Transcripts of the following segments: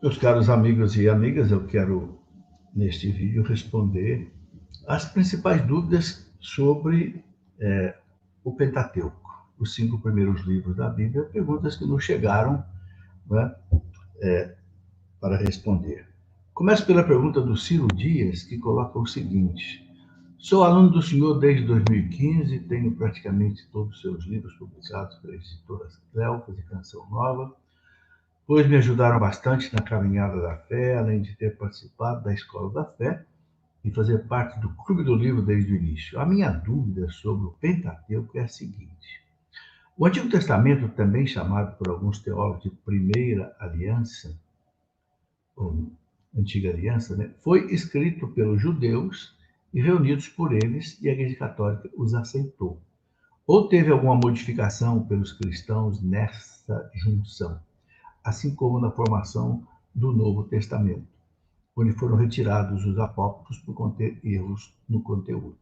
Meus caros amigos e amigas, eu quero, neste vídeo, responder as principais dúvidas sobre o Pentateuco, os 5 primeiros livros da Bíblia, perguntas que nos chegaram, né, para responder. Começo pela pergunta do Ciro Dias, que coloca o seguinte: sou aluno do senhor desde 2015, tenho praticamente todos os seus livros publicados pelas editoras Cleofas e Canção Nova, pois me ajudaram bastante na caminhada da fé, além de ter participado da Escola da Fé e fazer parte do Clube do Livro desde o início. A minha dúvida sobre o Pentateuco é a seguinte: o Antigo Testamento, também chamado por alguns teólogos de Primeira Aliança, ou Antiga Aliança, né, foi escrito pelos judeus e reunidos por eles, e a Igreja Católica os aceitou. Ou teve alguma modificação pelos cristãos nessa junção, assim como na formação do Novo Testamento, onde foram retirados os apócrifos por conter erros no conteúdo.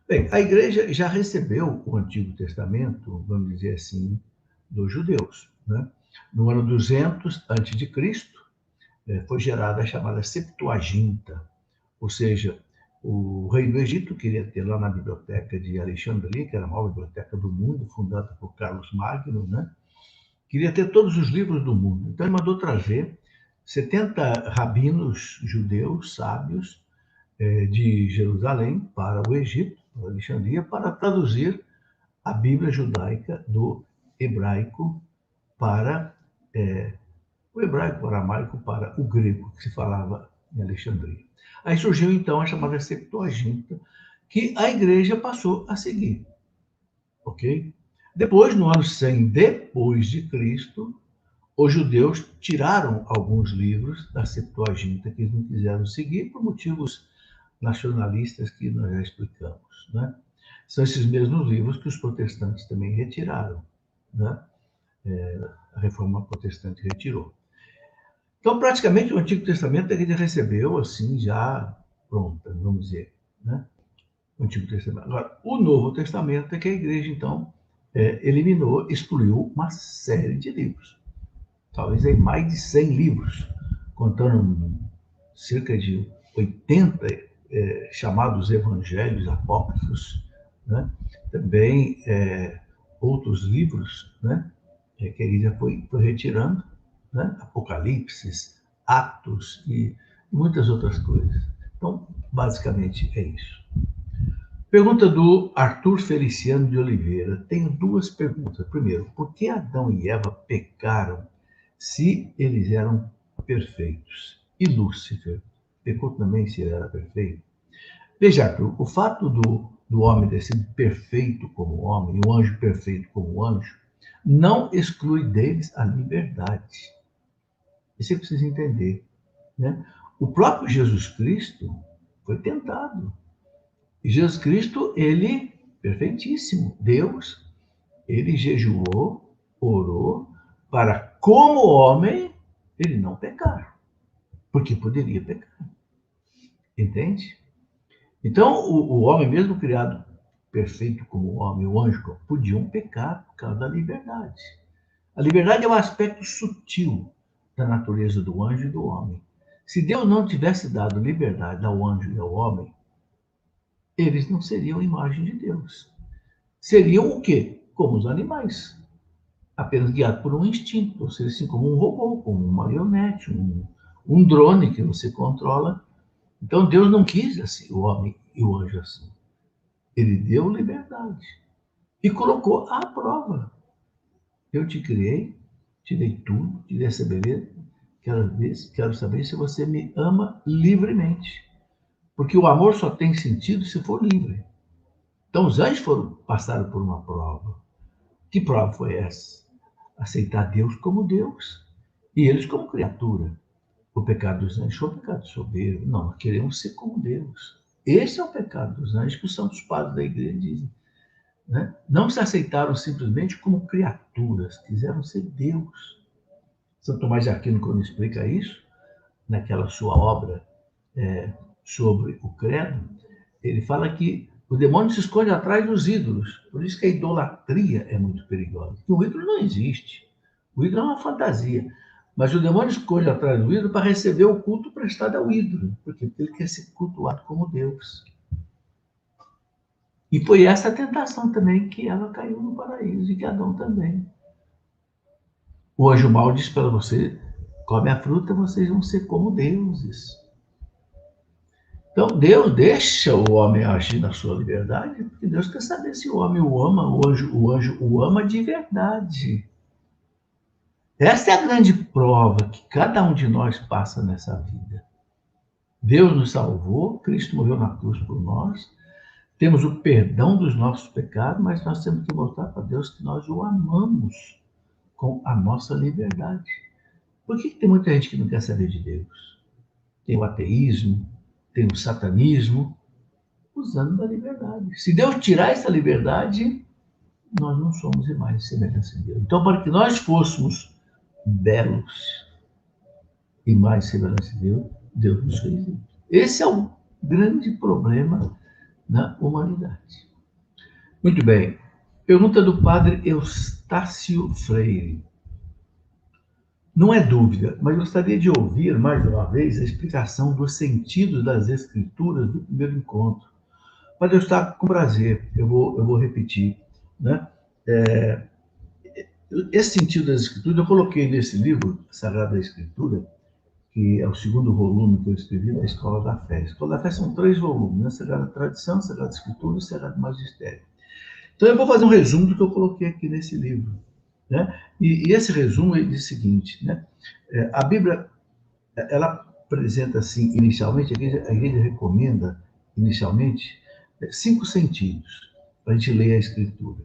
Bem, a igreja já recebeu o Antigo Testamento, vamos dizer assim, dos judeus, né? No ano 200 a.C., foi gerada a chamada Septuaginta, ou seja, o rei do Egito queria ter lá na biblioteca de Alexandria, que era a maior biblioteca do mundo, fundada por Carlos Magno, né? Queria ter todos os livros do mundo. Então ele mandou trazer 70 rabinos judeus sábios de Jerusalém para o Egito, para Alexandria, para traduzir a Bíblia judaica do hebraico para o hebraico aramaico para o grego, que se falava em Alexandria. Aí surgiu então a chamada Septuaginta, que a igreja passou a seguir, ok? Depois, no ano 100 depois de Cristo, os judeus tiraram alguns livros da Septuaginta que eles não quiseram seguir por motivos nacionalistas que nós já explicamos, né? São esses mesmos livros que os protestantes também retiraram, né? A Reforma Protestante retirou. Então, praticamente, o Antigo Testamento a gente recebeu assim já pronta, vamos dizer, né? O Antigo Testamento. Agora, o Novo Testamento é que a igreja então eliminou, excluiu uma série de livros. Talvez aí mais de 100 livros, contando cerca de 80 chamados evangelhos apócrifos, né? Também outros livros, né? Que a igreja foi retirando, né? Apocalipse, Atos e muitas outras coisas. Então, basicamente é isso. Pergunta do Arthur Feliciano de Oliveira. Tenho duas perguntas. Primeiro, por que Adão e Eva pecaram se eles eram perfeitos? E Lúcifer pecou também se ele era perfeito? Veja, Arthur, o fato do homem ter sido perfeito como homem, e o anjo perfeito como anjo, não exclui deles a liberdade. Isso você precisa entender, né? O próprio Jesus Cristo foi tentado. E Jesus Cristo, ele, perfeitíssimo, Deus, ele jejuou, orou, para, como homem, ele não pecar, porque poderia pecar. Entende? Então, o homem, mesmo criado perfeito como homem, o anjo, podiam pecar por causa da liberdade. A liberdade é um aspecto sutil da natureza do anjo e do homem. Se Deus não tivesse dado liberdade ao anjo e ao homem, eles não seriam imagem de Deus. Seriam o quê? Como os animais, apenas guiados por um instinto, ou seja, assim como um robô, como uma marionete, um drone que você controla. Então Deus não quis assim, o homem e o anjo assim. Ele deu liberdade e colocou à prova. Eu te criei, te dei tudo, te dei essa beleza, quero saber se você me ama livremente. Porque o amor só tem sentido se for livre. Então os anjos passaram por uma prova. Que prova foi essa? Aceitar Deus como Deus e eles como criatura. O pecado dos anjos foi o pecado soberbo. Não, nós queremos ser como Deus. Esse é o pecado dos anjos que os santos padres da igreja dizem. Né? Não se aceitaram simplesmente como criaturas, quiseram ser Deus. São Tomás de Aquino, quando explica isso, naquela sua obra sobre o credo, ele fala que o demônio se esconde atrás dos ídolos. Por isso que a idolatria é muito perigosa. Porque o ídolo não existe. O ídolo é uma fantasia. Mas o demônio escolhe atrás do ídolo para receber o culto prestado ao ídolo. Por quê? Porque ele quer ser cultuado como Deus. E foi essa a tentação também que ela caiu no paraíso, e que Adão também. O anjo mau diz para você: come a fruta, vocês vão ser como deuses. Então, Deus deixa o homem agir na sua liberdade, porque Deus quer saber se o homem o ama, o anjo o ama de verdade. Essa é a grande prova que cada um de nós passa nessa vida. Deus nos salvou, Cristo morreu na cruz por nós, temos o perdão dos nossos pecados, mas nós temos que mostrar para Deus que nós o amamos com a nossa liberdade. Por que tem muita gente que não quer saber de Deus? Tem o ateísmo, tem o satanismo, usando da liberdade. Se Deus tirar essa liberdade, nós não somos mais semelhantes a Deus. Então, para que nós fôssemos belos e mais semelhantes a Deus, Deus nos fez isso. Esse é o grande problema da humanidade. Muito bem. Pergunta do padre Eustácio Freire. Não é dúvida, mas gostaria de ouvir mais uma vez a explicação dos sentidos das escrituras do primeiro encontro. Padre Eustácio, com prazer, eu vou repetir, né? Esse sentido das escrituras eu coloquei nesse livro, Sagrada Escritura, que é o segundo volume que eu escrevi da Escola da Fé. A Escola da Fé são 3 volumes, né? Sagrada Tradição, Sagrada Escritura e Sagrado Magistério. Então eu vou fazer um resumo do que eu coloquei aqui nesse livro, né? E esse resumo diz o seguinte, né? A Bíblia, ela apresenta assim, inicialmente, a igreja recomenda, inicialmente, 5 sentidos para a gente ler a Escritura.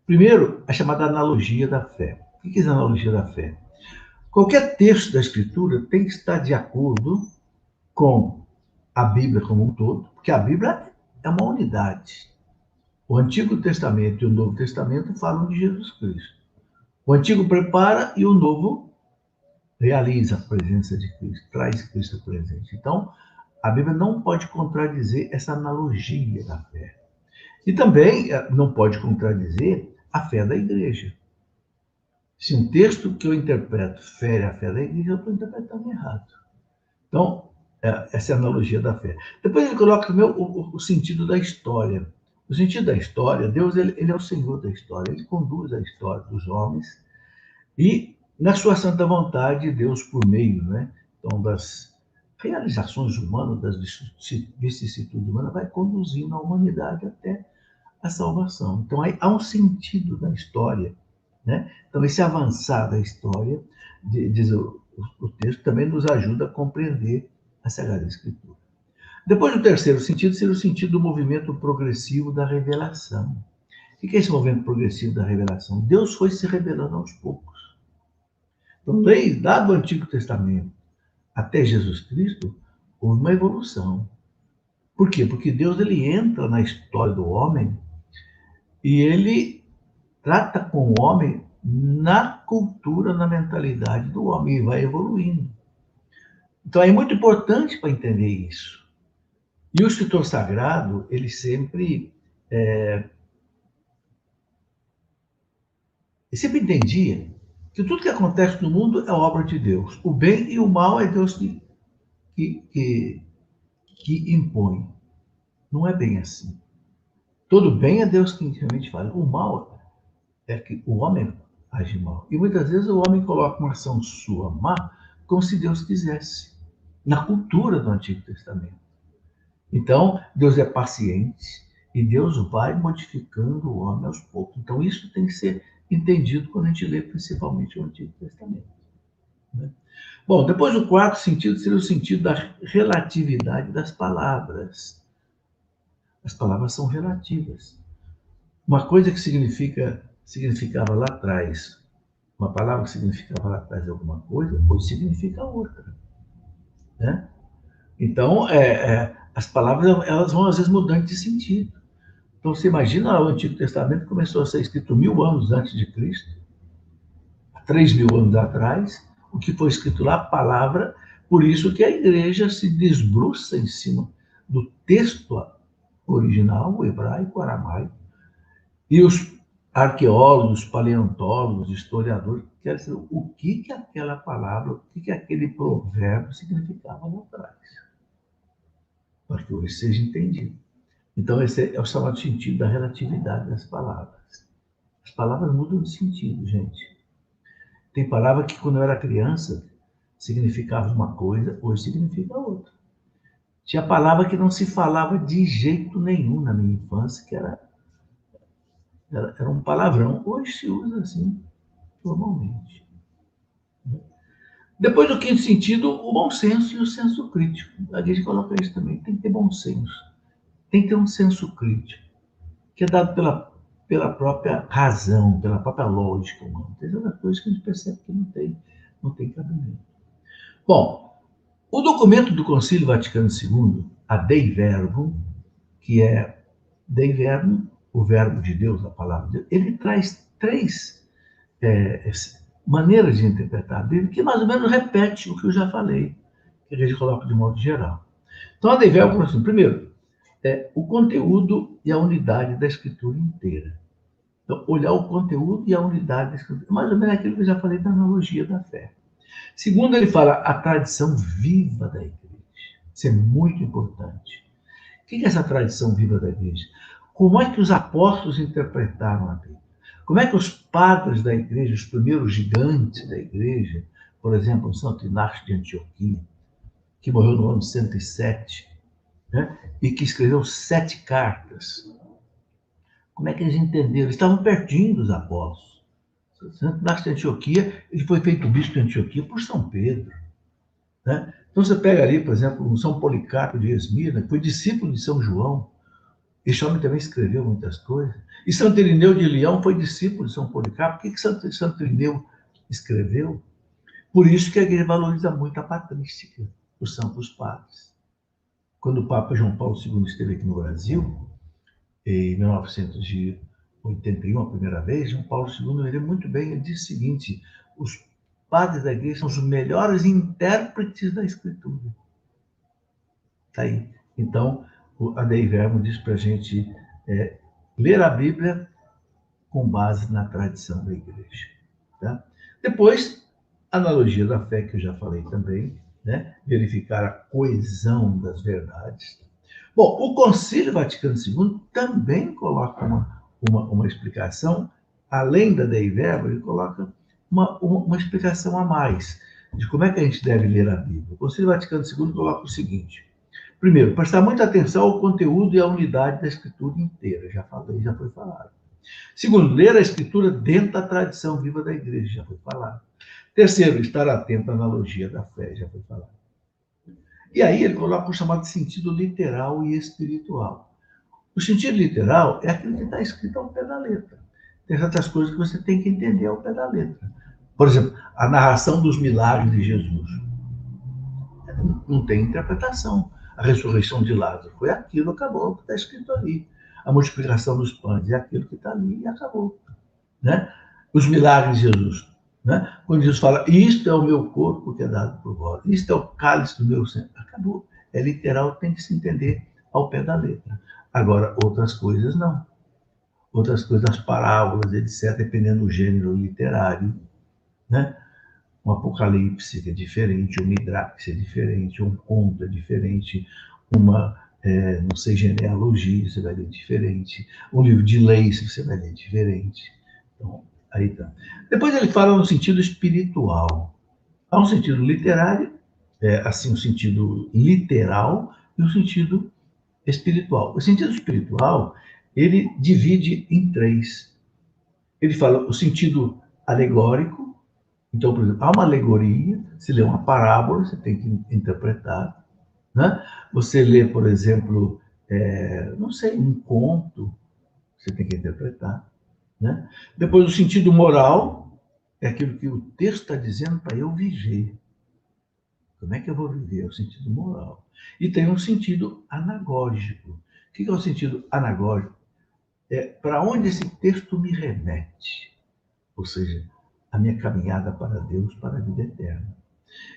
Primeiro, a chamada analogia da fé. O que é a analogia da fé? Qualquer texto da Escritura tem que estar de acordo com a Bíblia como um todo, porque a Bíblia é uma unidade. O Antigo Testamento e o Novo Testamento falam de Jesus Cristo. O Antigo prepara e o Novo realiza a presença de Cristo, traz Cristo presente. Então, a Bíblia não pode contradizer essa analogia da fé. E também não pode contradizer a fé da igreja. Se um texto que eu interpreto fere a fé da igreja, eu estou interpretando errado. Então, essa é a analogia da fé. Depois ele coloca também o sentido da história. O sentido da história, Deus ele é o Senhor da história, ele conduz a história dos homens e, na sua santa vontade, Deus, por meio, né, então, das realizações humanas, das vicissitudes humanas, vai conduzindo a humanidade até a salvação. Então, há um sentido da história, né? Então, esse avançar da história, diz o texto, também nos ajuda a compreender a Sagrada Escritura. Depois, o terceiro sentido seria o sentido do movimento progressivo da revelação. O que é esse movimento progressivo da revelação? Deus foi se revelando aos poucos. Então, desde o Antigo Testamento até Jesus Cristo, houve uma evolução. Por quê? Porque Deus ele entra na história do homem e ele trata com o homem na cultura, na mentalidade do homem, e vai evoluindo. Então é muito importante para entender isso. E o escritor sagrado, ele sempre entendia que tudo que acontece no mundo é obra de Deus. O bem e o mal é Deus que impõe. Não é bem assim. Todo bem é Deus que realmente faz. O mal é que o homem age mal. E muitas vezes o homem coloca uma ação sua má como se Deus quisesse, na cultura do Antigo Testamento. Então, Deus é paciente e Deus vai modificando o homem aos poucos. Então, isso tem que ser entendido quando a gente lê principalmente o Antigo Testamento, né? Bom, depois o quarto sentido seria o sentido da relatividade das palavras. As palavras são relativas. Uma coisa que significava lá atrás, uma palavra que significava lá atrás alguma coisa, hoje significa outra, né? Então, as palavras elas vão às vezes mudando de sentido. Então, você imagina, o Antigo Testamento começou a ser escrito 1000 anos antes de Cristo, 3000 anos atrás, o que foi escrito lá, a palavra, por isso que a igreja se desbruça em cima do texto original, o hebraico, o aramaico, e os arqueólogos, paleontólogos, historiadores querem saber o que aquela palavra, o que aquele provérbio significava lá atrás, para que hoje seja entendido. Então, esse é o chamado sentido da relatividade das palavras. As palavras mudam de sentido, gente. Tem palavra que, quando eu era criança, significava uma coisa, hoje significa outra. Tinha palavra que não se falava de jeito nenhum na minha infância, que era um palavrão. Hoje se usa assim, normalmente. Depois do quinto sentido, o bom senso e o senso crítico. A gente coloca isso também. Tem que ter bom senso. Tem que ter um senso crítico, que é dado pela própria razão, pela própria lógica humana. Tem outras coisas que a gente percebe que não tem cabimento. Bom, o documento do Concílio Vaticano II, a Dei Verbum, que é Dei Verbum, o verbo de Deus, a palavra de Deus, ele traz três maneiras de interpretar a Bíblia, que mais ou menos repete o que eu já falei, que a gente coloca de modo geral. Então, a Dei Verbum, assim, primeiro, o conteúdo e a unidade da Escritura inteira. Então, olhar o conteúdo e a unidade da Escritura. Mais ou menos aquilo que eu já falei da analogia da fé. Segundo, ele fala a tradição viva da igreja. Isso é muito importante. O que é essa tradição viva da igreja? Como é que os apóstolos interpretaram a Bíblia? Como é que os padres da igreja, os primeiros gigantes da igreja, por exemplo, Santo Inácio de Antioquia, que morreu no ano 107, né? E que escreveu 7 cartas. Como é que eles entenderam? Eles estavam pertinho dos apóstolos. Santo Inácio de Antioquia, ele foi feito bispo de Antioquia por São Pedro. Né? Então você pega ali, por exemplo, o São Policarpo de Esmirna, que foi discípulo de São João. Esse homem também escreveu muitas coisas. E Santo Irineu de Leão foi discípulo de São Policarpo. O que Santo Irineu escreveu? Por isso que a igreja valoriza muito a patrística, os santos padres. Quando o Papa João Paulo II esteve aqui no Brasil, em 1981, a primeira vez, João Paulo II, ele muito bem, ele disse o seguinte: os padres da igreja são os melhores intérpretes da Escritura. Está aí. Então, a Dei Verbum diz para a gente ler a Bíblia com base na tradição da igreja. Tá? Depois, analogia da fé, que eu já falei também, né? Verificar a coesão das verdades. Bom, o Concílio Vaticano II também coloca uma explicação, além da Dei Verbum, ele coloca uma explicação a mais de como é que a gente deve ler a Bíblia. O Concílio Vaticano II coloca o seguinte: primeiro, prestar muita atenção ao conteúdo e à unidade da Escritura inteira, já falei, já foi falado. Segundo, ler a Escritura dentro da tradição viva da igreja, já foi falado. Terceiro, estar atento à analogia da fé, já foi falado. E aí ele coloca o chamado sentido literal e espiritual. O sentido literal é aquilo que está escrito ao pé da letra. Tem certas coisas que você tem que entender ao pé da letra. Por exemplo, a narração dos milagres de Jesus. Não tem interpretação. A ressurreição de Lázaro foi aquilo, acabou, o que está escrito ali. A multiplicação dos pães é aquilo que está ali e acabou. Né? Os milagres de Jesus. Né? Quando Jesus fala, isto é o meu corpo que é dado por vós, isto é o cálice do meu sangue, acabou. É literal, tem que se entender ao pé da letra. Agora, outras coisas não. Outras coisas, as parábolas, etc., dependendo do gênero literário. Né? Um Apocalipse que é diferente, um Midrash é diferente, um conto é diferente, uma, não sei, genealogia, você vai ler diferente, um livro de leis, você vai ler diferente. Então, aí tá. Depois ele fala no sentido espiritual. Há um sentido literário, assim, um sentido literal e um sentido espiritual. O sentido espiritual, ele divide em 3. Ele fala o sentido alegórico. Então, por exemplo, há uma alegoria, se lê uma parábola, você tem que interpretar. Né? Você lê, por exemplo, não sei, um conto, você tem que interpretar. Né? Depois, o sentido moral é aquilo que o texto está dizendo para eu viver. Como é que eu vou viver? É o sentido moral. E tem um sentido anagógico. O que é o sentido anagógico? É para onde esse texto me remete. Ou seja, a minha caminhada para Deus, para a vida eterna.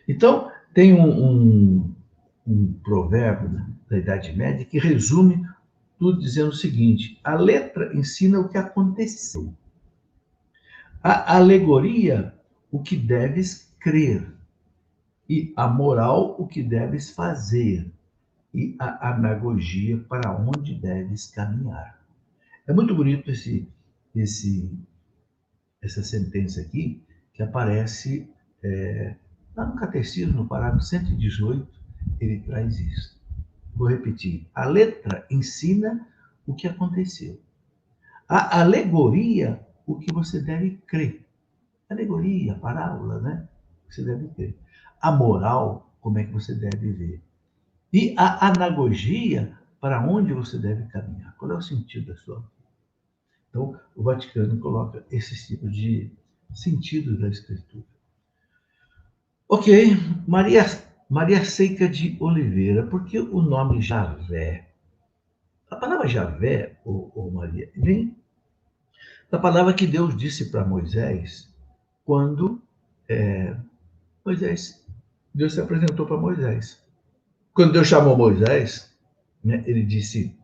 Então, tem um provérbio da Idade Média que resume tudo dizendo o seguinte: a letra ensina o que aconteceu, A alegoria, o que deves crer. E a moral, o que deves fazer. E a anagogia, para onde deves caminhar. É muito bonito esse, essa sentença aqui, que aparece lá no Catecismo, no parágrafo 118, ele traz isso. Vou repetir. A letra ensina o que aconteceu. A alegoria, o que você deve crer. Alegoria, parábola, né? Você deve crer. A moral, como é que você deve ver. E a anagogia, para onde você deve caminhar. Qual é o sentido da sua vida? Então, o Vaticano coloca esses tipos de sentidos da Escritura. Ok, Maria Seca de Oliveira, por que o nome Javé? A palavra Javé, ou Maria, vem da palavra que Deus disse para Moisés quando Deus se apresentou para Moisés. Quando Deus chamou Moisés, né, ele disse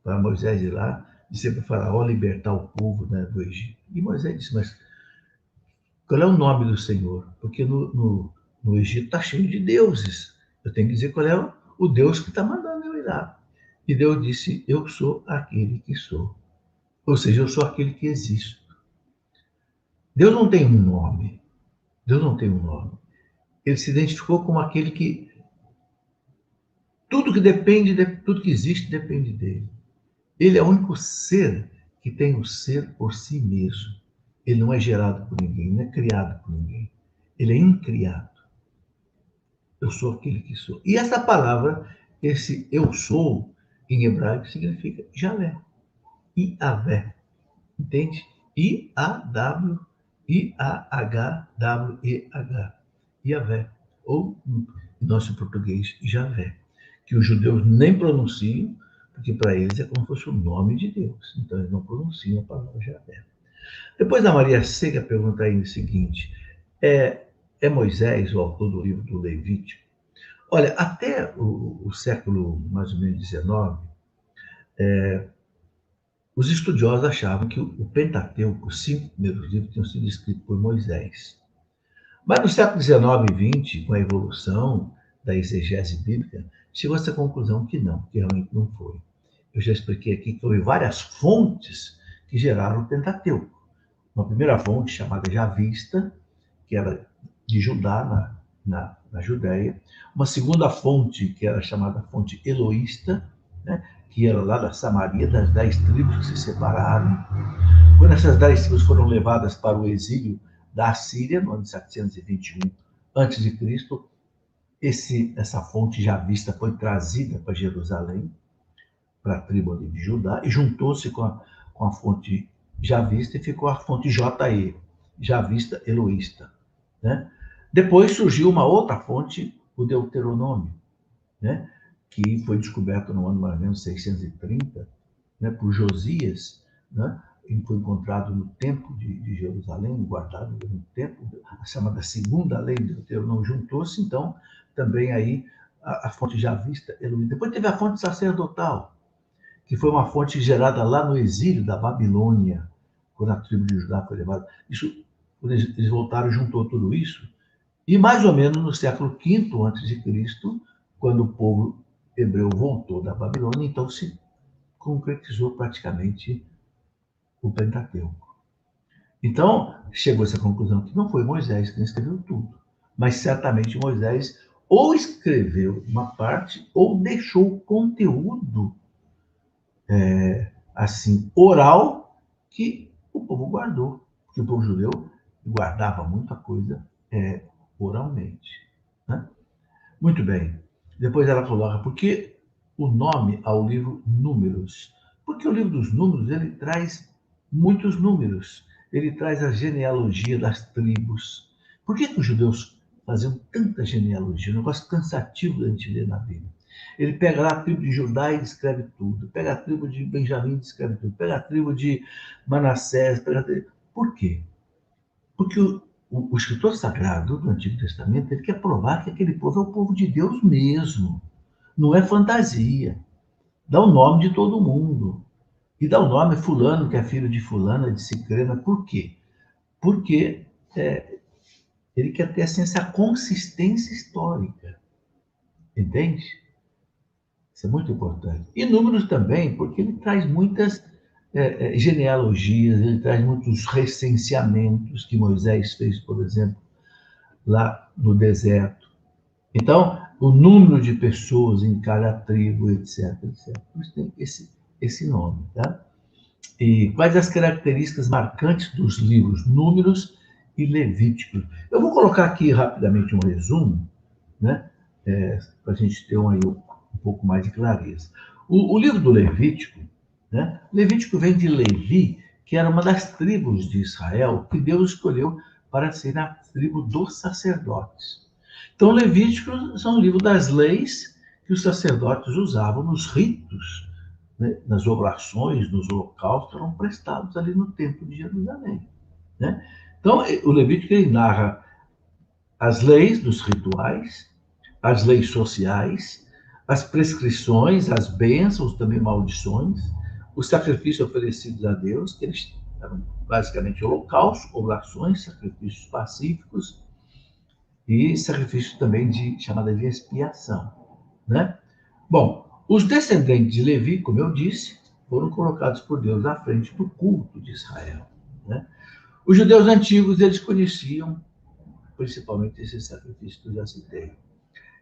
para Moisés ir lá, disse para o faraó libertar o povo, né, do Egito. E Moisés disse, mas qual é o nome do Senhor? Porque no Egito está cheio de deuses. Eu tenho que dizer qual é o Deus que está mandando eu ir lá. E Deus disse, eu sou aquele que sou. Ou seja, eu sou aquele que existo. Deus não tem um nome. Deus não tem um nome. Ele se identificou como aquele que tudo que existe depende dele. Ele é o único ser que tem o ser por si mesmo. Ele não é gerado por ninguém, não é criado por ninguém. Ele é incriado. Eu sou aquele que sou. E essa palavra, esse eu sou, em hebraico, significa Javé. Iavé. Entende? I-A-W, I-A-H-W-E-H. Iavé. Ou, em nosso português, Javé. Que os judeus nem pronunciam, porque para eles é como se fosse o nome de Deus. Então eles não pronunciam a palavra Javé. Depois a Maria Seca pergunta aí o seguinte: é Moisés o autor do livro do Levítico? Olha, até o século mais ou menos XIX, os estudiosos achavam que o Pentateuco, os 5 primeiros livros, tinham sido escritos por Moisés. Mas no século XIX e XX, com a evolução da exegese bíblica, chegou-se à conclusão que não, que realmente não foi. Eu já expliquei aqui que houve várias fontes que geraram o Pentateuco. Uma primeira fonte, chamada Javista, que era de Judá, na Judéia. Uma segunda fonte, que era chamada fonte Eloísta, né, que era lá da Samaria, das 10 tribos que se separaram. Quando essas 10 tribos foram levadas para o exílio da Assíria, no ano de 721 a.C., essa fonte javista foi trazida para Jerusalém, para a tribo de Judá, e juntou-se com a fonte javista e ficou a fonte JE, javista eloísta. Né? Depois surgiu uma outra fonte, o Deuteronômio, né? Que foi descoberto no ano mais ou menos 630, né? Por Josias, né? E foi encontrado no templo de Jerusalém, guardado no templo, a chamada segunda lei do Deuteronômio juntou-se, então, também aí a fonte javista eloísta. Depois teve a fonte sacerdotal, que foi uma fonte gerada lá no exílio da Babilônia, quando a tribo de Judá foi levada. Isso, quando eles voltaram, juntou tudo isso, e mais ou menos no século V a.C., quando o povo hebreu voltou da Babilônia, então se concretizou praticamente o Pentateuco. Então, chegou-se à conclusão que não foi Moisés quem escreveu tudo, mas certamente Moisés ou escreveu uma parte ou deixou conteúdo assim, oral, que o povo guardou. Porque o povo judeu guardava muita coisa oralmente. Né? Muito bem. Depois ela coloca, por que o nome ao livro Números? Porque o livro dos Números, ele traz muitos números. Ele traz a genealogia das tribos. Por que os judeus faziam tanta genealogia? Um negócio cansativo da gente ler na Bíblia. Ele pega lá a tribo de Judá e descreve tudo. Pega a tribo de Benjamim e descreve tudo. Pega a tribo de Manassés. Por quê? Porque o escritor sagrado do Antigo Testamento ele quer provar que aquele povo é o povo de Deus mesmo. Não é fantasia. Dá o nome de todo mundo. E dá o nome fulano, que é filho de fulana, de cicrana. Por quê? porque ele quer ter assim, essa consistência histórica, entende? Isso é muito importante. E Números também, porque ele traz muitas genealogias, ele traz muitos recenseamentos que Moisés fez, por exemplo, lá no deserto. Então, o número de pessoas em cada tribo, etc, etc. Por isso tem esse nome, tá? E quais as características marcantes dos livros Números e Levíticos? Eu vou colocar aqui rapidamente um resumo, né? Para a gente ter um pouco mais de clareza. O livro do Levítico, né? Levítico vem de Levi, que era uma das tribos de Israel que Deus escolheu para ser a tribo dos sacerdotes. Então, Levíticos são o livro das leis que os sacerdotes usavam nos ritos, né? Nas oblações, nos holocaustos, eram prestados ali no templo de Jerusalém, né? Então, o Levítico ele narra as leis dos rituais, as leis sociais, as prescrições, as bênçãos, também maldições, os sacrifícios oferecidos a Deus, que eles eram basicamente holocaustos, oblações, sacrifícios pacíficos e sacrifícios também chamada de expiação, né? Bom, os descendentes de Levi, como eu disse, foram colocados por Deus à frente do culto de Israel, né? Os judeus antigos, eles conheciam principalmente esses sacrifícios que eu já citei.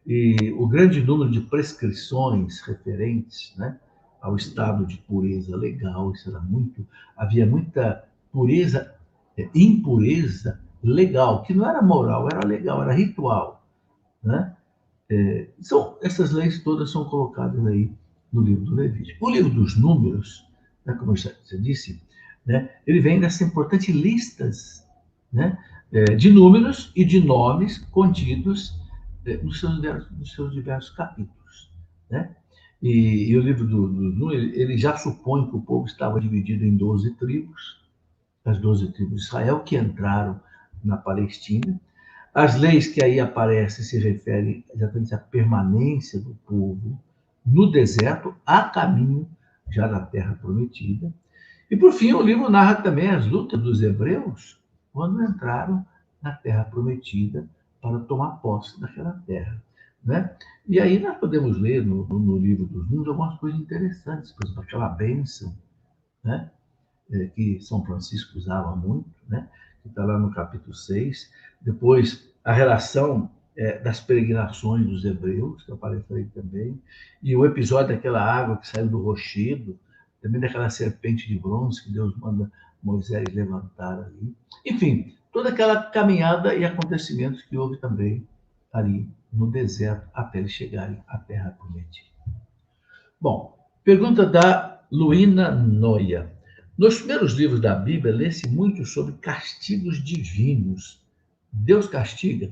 E o grande número de prescrições referentes, né, ao estado de pureza legal, isso era muito, havia muita pureza, impureza legal, que não era moral, era legal, era ritual, né? Essas leis todas são colocadas aí no livro do Levítico. O livro dos Números, né, como você disse, né, ele vem dessas importantes listas, né, de números e de nomes contidos nos seus diversos capítulos, né? E o livro dos Números, ele já supõe que o povo estava dividido em 12 tribos, as 12 tribos de Israel, que entraram na Palestina. As leis que aí aparecem se referem exatamente à permanência do povo no deserto, a caminho já da Terra Prometida. E, por fim, o livro narra também as lutas dos hebreus quando entraram na Terra Prometida para tomar posse daquela terra, né? E aí nós podemos ler no livro dos Números algumas coisas interessantes, por exemplo, aquela bênção, né? Que São Francisco usava muito, né? Que está lá no capítulo 6. Depois, a relação das peregrinações dos hebreus, que aparece aí também, e o episódio daquela água que saiu do rochedo, também daquela serpente de bronze que Deus manda Moisés levantar ali. Enfim, toda aquela caminhada e acontecimentos que houve também ali no deserto até eles chegarem à Terra Prometida. Bom, pergunta da Luína Noia. Nos primeiros livros da Bíblia, lê-se muito sobre castigos divinos. Deus castiga?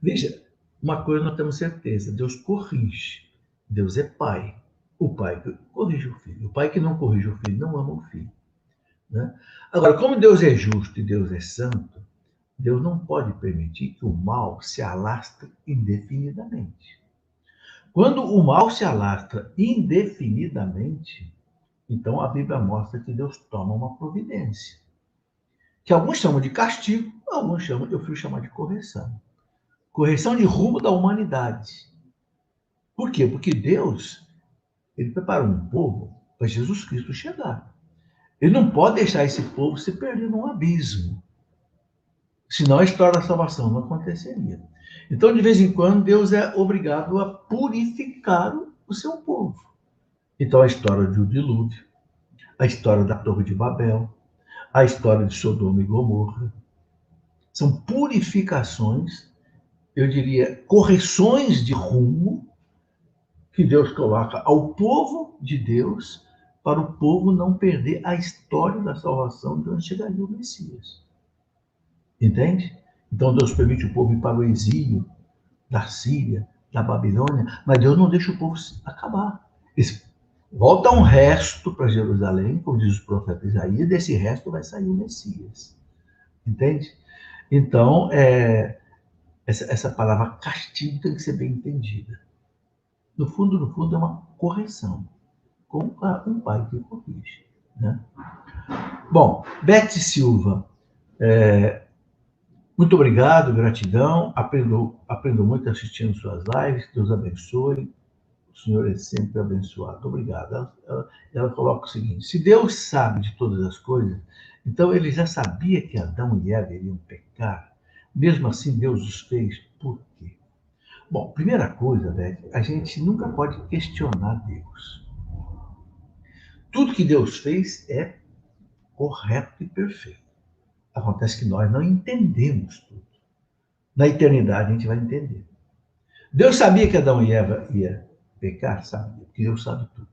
Veja, uma coisa nós temos certeza, Deus corrige. Deus é pai. O pai que corrige o filho. O pai que não corrige o filho não ama o filho, né? Agora, como Deus é justo e Deus é santo, Deus não pode permitir que o mal se alastre indefinidamente. Quando o mal se alastra indefinidamente, então a Bíblia mostra que Deus toma uma providência. Que alguns chamam de castigo, alguns chamam, eu fui chamar de correção. Correção de rumo da humanidade. Por quê? Porque Deus, ele preparou um povo para Jesus Cristo chegar. Ele não pode deixar esse povo se perder num abismo. Senão a história da salvação não aconteceria. Então, de vez em quando, Deus é obrigado a purificar o seu povo. Então, a história do dilúvio, a história da Torre de Babel, a história de Sodoma e Gomorra, são purificações, eu diria, correções de rumo que Deus coloca ao povo de Deus para o povo não perder a história da salvação de onde chegaria o Messias. Entende? Então Deus permite o povo ir para o exílio da Síria, da Babilônia, mas Deus não deixa o povo acabar. Volta um resto para Jerusalém, como diz o profeta Isaías, desse resto vai sair o Messias. Entende? Então, essa palavra castigo tem que ser bem entendida. No fundo, é uma correção, com um pai que corrige, né? Bom, Beth Silva, Muito obrigado, gratidão. Aprendo muito assistindo suas lives. Deus abençoe. O Senhor é sempre abençoado. Obrigado. Ela coloca o seguinte: se Deus sabe de todas as coisas, então ele já sabia que Adão e Eva iriam pecar. Mesmo assim, Deus os fez. Por quê? Bom, primeira coisa, né, a gente nunca pode questionar Deus. Tudo que Deus fez é correto e perfeito. Acontece que nós não entendemos tudo. Na eternidade a gente vai entender. Deus sabia que Adão e Eva iam pecar? Sabia, porque Deus sabe tudo.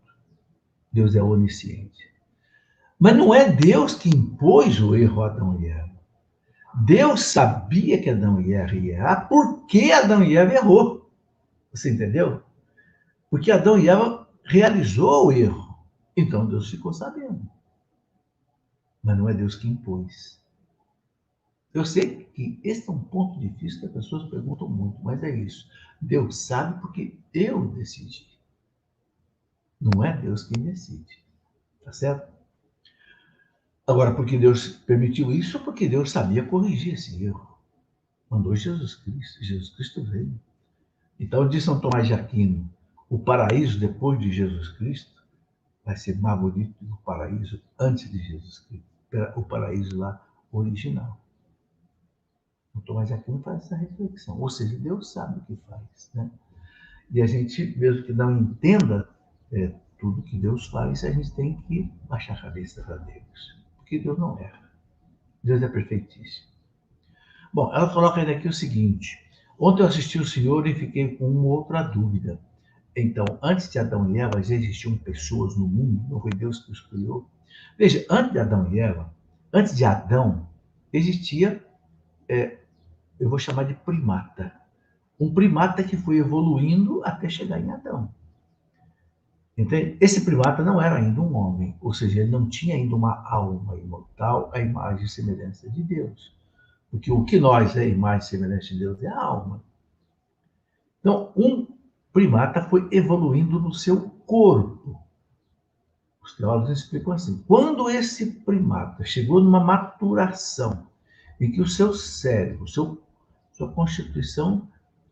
Deus é onisciente. Mas não é Deus que impôs o erro a Adão e Eva. Deus sabia que Adão e Eva iam errar, porque Adão e Eva errou. Você entendeu? Porque Adão e Eva realizou o erro. Então Deus ficou sabendo. Mas não é Deus que impôs. Eu sei que esse é um ponto difícil que as pessoas perguntam muito, mas é isso. Deus sabe porque eu decidi. Não é Deus quem decide. Tá certo? Agora, porque Deus permitiu isso, porque Deus sabia corrigir esse erro. Mandou Jesus Cristo. Jesus Cristo veio. Então, diz São Tomás de Aquino, o paraíso depois de Jesus Cristo vai ser mais bonito do que o paraíso antes de Jesus Cristo. O paraíso lá original. São Tomás de Aquino faz essa reflexão. Ou seja, Deus sabe o que faz, né? E a gente, mesmo que não entenda tudo que Deus faz, a gente tem que baixar a cabeça para Deus. Porque Deus não erra. Deus é perfeitíssimo. Bom, ela coloca ainda aqui o seguinte: ontem eu assisti o Senhor e fiquei com uma outra dúvida. Então, antes de Adão e Eva, já existiam pessoas no mundo, não foi Deus que os criou? Veja, antes de Adão e Eva, antes de Adão, existia, eu vou chamar de primata. Um primata que foi evoluindo até chegar em Adão. Entende? Esse primata não era ainda um homem, ou seja, ele não tinha ainda uma alma imortal, a imagem e semelhança de Deus. Porque o que nós é a imagem e semelhança de Deus é a alma. Então, um primata foi evoluindo no seu corpo. Os teólogos explicam assim: quando esse primata chegou numa maturação em que o seu cérebro, sua constituição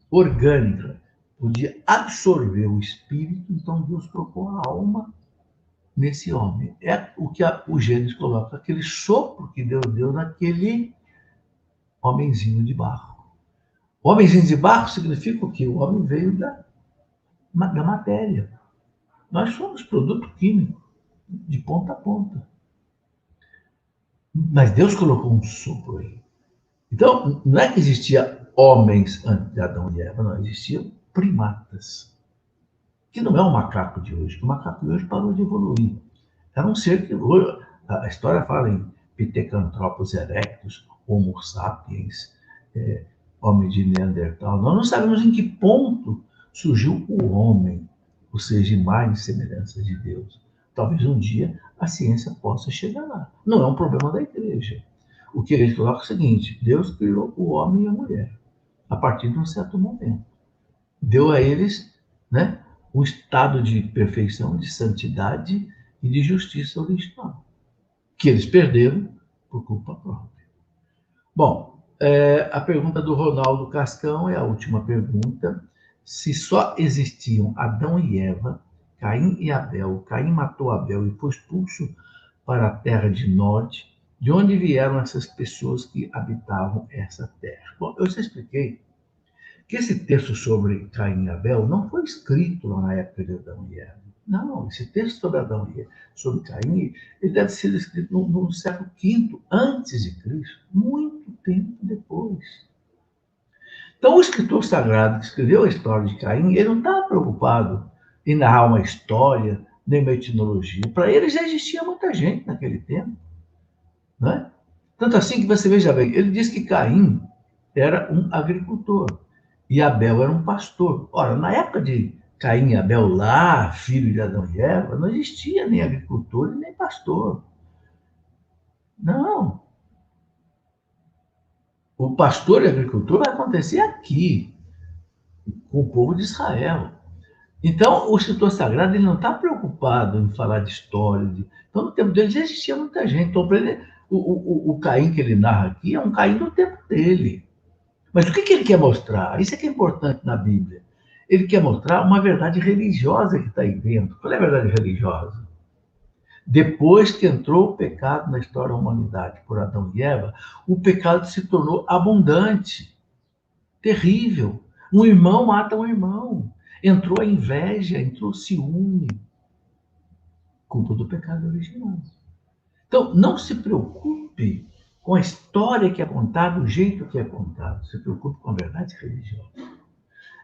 orgânica podia absorver o espírito, então Deus colocou a alma nesse homem. É o que o Gênesis coloca, aquele sopro que Deus deu naquele homenzinho de barro. O homenzinho de barro significa o quê? O homem veio da matéria. Nós somos produto químico, de ponta a ponta. Mas Deus colocou um sopro aí. Então, não é que existia homens antes de Adão e Eva, não, existiam primatas. Que não é o macaco de hoje, que o macaco de hoje parou de evoluir. Era um ser que hoje, a história fala em Pithecanthropus erectus, Homo sapiens, homem de Neandertal. Nós não sabemos em que ponto surgiu o homem, ou seja, imagem e semelhança de Deus. Talvez um dia a ciência possa chegar lá. Não é um problema da igreja. O que eles colocam é o seguinte: Deus criou o homem e a mulher a partir de um certo momento. Deu a eles, né, um estado de perfeição, de santidade e de justiça original, que eles perderam por culpa própria. Bom, a pergunta do Ronaldo Cascão é a última pergunta. Se só existiam Adão e Eva, Caim e Abel, Caim matou Abel e foi expulso para a terra de Nod, de onde vieram essas pessoas que habitavam essa terra? Bom, eu já expliquei que esse texto sobre Caim e Abel não foi escrito lá na época de Adão e Eva. Não, esse texto sobre Adão e Eva, sobre Caim, ele deve ser escrito no século V antes de Cristo, muito tempo depois. Então, o escritor sagrado que escreveu a história de Caim, ele não estava preocupado em narrar uma história, nem uma etnologia. Para ele já existia muita gente naquele tempo. Não é? Tanto assim que você veja bem, ele diz que Caim era um agricultor e Abel era um pastor. Ora, na época de Caim e Abel lá, filho de Adão e Eva, não existia nem agricultor nem pastor. Não. O pastor e agricultor vai acontecer aqui, com o povo de Israel. Então, o escritor sagrado ele não está preocupado em falar de história. Então, no tempo dele já existia muita gente. Então, para ele, O Caim que ele narra aqui é um Caim do tempo dele. Mas o que ele quer mostrar? Isso é que é importante na Bíblia. Ele quer mostrar uma verdade religiosa que está aí dentro. Qual é a verdade religiosa? Depois que entrou o pecado na história da humanidade por Adão e Eva, o pecado se tornou abundante, terrível. Um irmão mata um irmão. Entrou a inveja, entrou o ciúme, culpa do pecado original. Então, não se preocupe com a história que é contada, o jeito que é contado. Se preocupe com a verdade religiosa.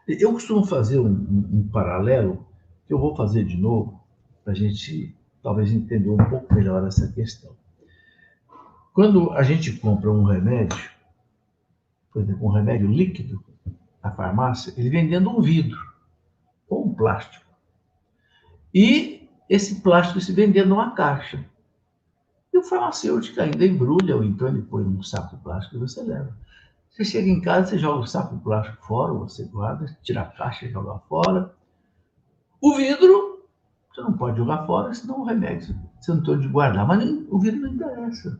Eu costumo fazer um paralelo, que eu vou fazer de novo, para a gente talvez entender um pouco melhor essa questão. Quando a gente compra um remédio, por exemplo, um remédio líquido na farmácia, ele vem dentro de um vidro ou um plástico. E esse plástico se vem dentro de uma caixa. E o farmacêutico ainda embrulha, ou então ele põe num saco plástico e você leva. Você chega em casa, você joga o saco plástico fora, você guarda, tira a caixa e joga fora. O vidro, você não pode jogar fora, senão o remédio você não tem onde guardar. Mas o vidro não interessa.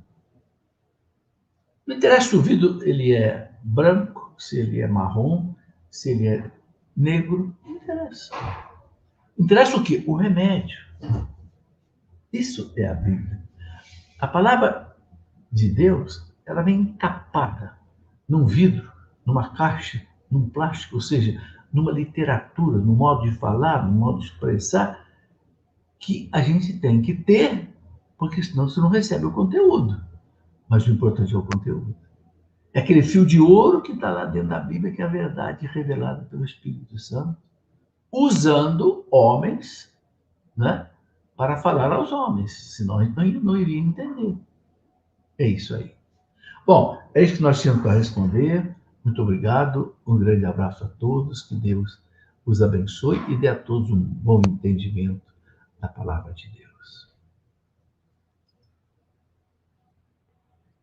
Não interessa se o vidro ele é branco, se ele é marrom, se ele é negro, não interessa. Interessa o quê? O remédio. Isso é a Bíblia. A palavra de Deus, ela vem encapada num vidro, numa caixa, num plástico, ou seja, numa literatura, no modo de falar, no modo de expressar, que a gente tem que ter, porque senão você não recebe o conteúdo. Mas o importante é o conteúdo. É aquele fio de ouro que está lá dentro da Bíblia, que é a verdade revelada pelo Espírito Santo, usando homens, né, para falar aos homens, senão a gente não iria entender. É isso aí. Bom, é isso que nós tínhamos para responder. Muito obrigado, um grande abraço a todos, que Deus os abençoe e dê a todos um bom entendimento da palavra de Deus.